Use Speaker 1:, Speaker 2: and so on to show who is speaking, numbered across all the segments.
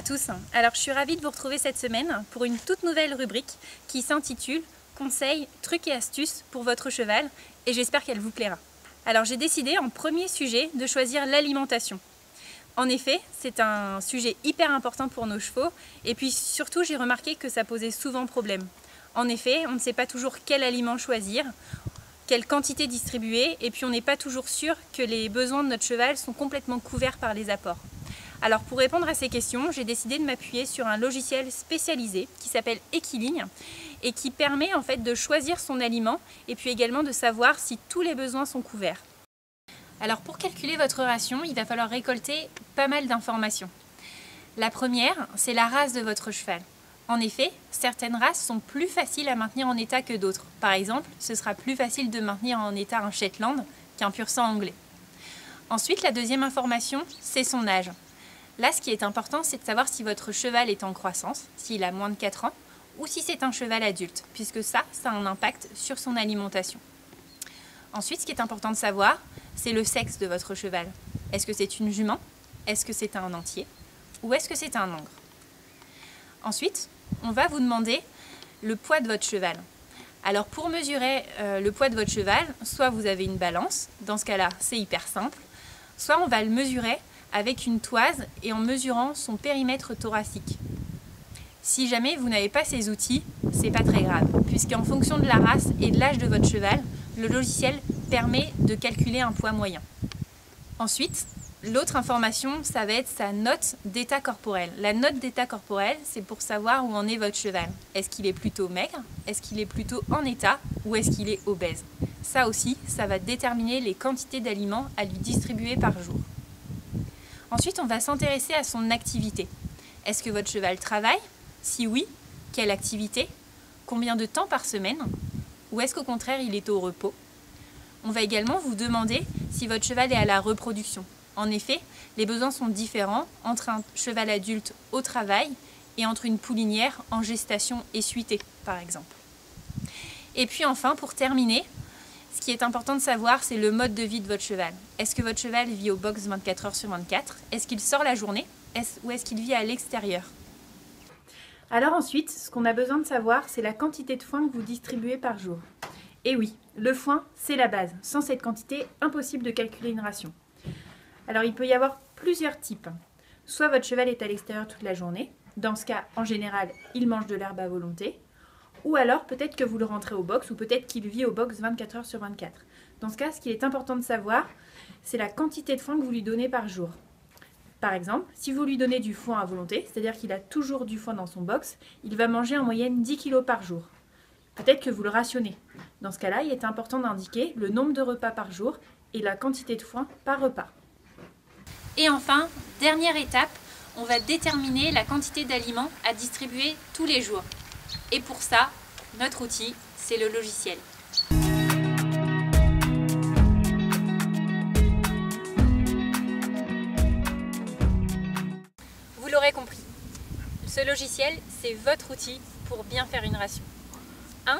Speaker 1: tous, alors je suis ravie de vous retrouver cette semaine pour une toute nouvelle rubrique qui s'intitule Conseils, trucs et astuces pour votre cheval et j'espère qu'elle vous plaira. Alors j'ai décidé en premier sujet de choisir l'alimentation. En effet, c'est un sujet hyper important pour nos chevaux et puis surtout j'ai remarqué que ça posait souvent problème. En effet, on ne sait pas toujours quel aliment choisir, quelle quantité distribuer et puis on n'est pas toujours sûr que les besoins de notre cheval sont complètement couverts par les apports. Alors pour répondre à ces questions, j'ai décidé de m'appuyer sur un logiciel spécialisé qui s'appelle Equiligne et qui permet en fait de choisir son aliment et puis également de savoir si tous les besoins sont couverts. Alors pour calculer votre ration, il va falloir récolter pas mal d'informations. La première, c'est la race de votre cheval. En effet, certaines races sont plus faciles à maintenir en état que d'autres. Par exemple, ce sera plus facile de maintenir en état un Shetland qu'un pur sang anglais. Ensuite, la deuxième information, c'est son âge. Là, ce qui est important, c'est de savoir si votre cheval est en croissance, s'il a moins de 4 ans, ou si c'est un cheval adulte, puisque ça a un impact sur son alimentation. Ensuite, ce qui est important de savoir, c'est le sexe de votre cheval. Est-ce que c'est une jument? Est-ce que c'est un entier? Ou est-ce que c'est un langre? Ensuite, on va vous demander le poids de votre cheval. Alors pour mesurer le poids de votre cheval, soit vous avez une balance, dans ce cas-là, c'est hyper simple, soit on va le mesurer avec une toise et en mesurant son périmètre thoracique. Si jamais vous n'avez pas ces outils, c'est pas très grave, puisqu'en fonction de la race et de l'âge de votre cheval, le logiciel permet de calculer un poids moyen. Ensuite, l'autre information, ça va être sa note d'état corporel. La note d'état corporel, c'est pour savoir où en est votre cheval. Est-ce qu'il est plutôt maigre? Est-ce qu'il est plutôt en état? Ou est-ce qu'il est obèse? Ça aussi, ça va déterminer les quantités d'aliments à lui distribuer par jour. Ensuite, on va s'intéresser à son activité. Est-ce que votre cheval travaille? Si oui, quelle activité? Combien de temps par semaine? Ou est-ce qu'au contraire, il est au repos? On va également vous demander si votre cheval est à la reproduction. En effet, les besoins sont différents entre un cheval adulte au travail et entre une poulinière en gestation et suitée, par exemple. Et puis enfin, pour terminer, ce qui est important de savoir, c'est le mode de vie de votre cheval. Est-ce que votre cheval vit au box 24 heures sur 24? Est-ce qu'il sort la journée? Ou est-ce qu'il vit à l'extérieur? Alors ensuite, ce qu'on a besoin de savoir, c'est la quantité de foin que vous distribuez par jour. Et oui, le foin, c'est la base. Sans cette quantité, impossible de calculer une ration. Alors il peut y avoir plusieurs types. Soit votre cheval est à l'extérieur toute la journée. Dans ce cas, en général, il mange de l'herbe à volonté. Ou alors, peut-être que vous le rentrez au box, ou peut-être qu'il vit au box 24 heures sur 24. Dans ce cas, ce qui est important de savoir, c'est la quantité de foin que vous lui donnez par jour. Par exemple, si vous lui donnez du foin à volonté, c'est-à-dire qu'il a toujours du foin dans son box, il va manger en moyenne 10 kg par jour. Peut-être que vous le rationnez. Dans ce cas-là, il est important d'indiquer le nombre de repas par jour et la quantité de foin par repas. Et enfin, dernière étape, on va déterminer la quantité d'aliments à distribuer tous les jours. Et pour ça, notre outil, c'est le logiciel. Vous l'aurez compris, ce logiciel, c'est votre outil pour bien faire une ration. 1.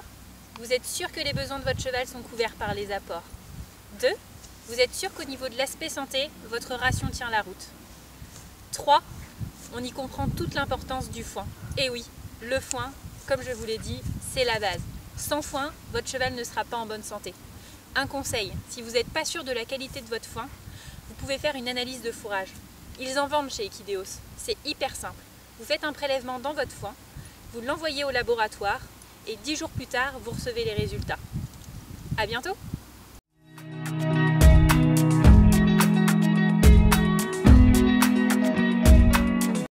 Speaker 1: Vous êtes sûr que les besoins de votre cheval sont couverts par les apports. 2. Vous êtes sûr qu'au niveau de l'aspect santé, votre ration tient la route. 3. On y comprend toute l'importance du foin. Et oui, le foin, comme je vous l'ai dit, c'est la base. Sans foin, votre cheval ne sera pas en bonne santé. Un conseil, si vous n'êtes pas sûr de la qualité de votre foin, vous pouvez faire une analyse de fourrage. Ils en vendent chez Equideos. C'est hyper simple. Vous faites un prélèvement dans votre foin, vous l'envoyez au laboratoire et 10 jours plus tard, vous recevez les résultats. À bientôt!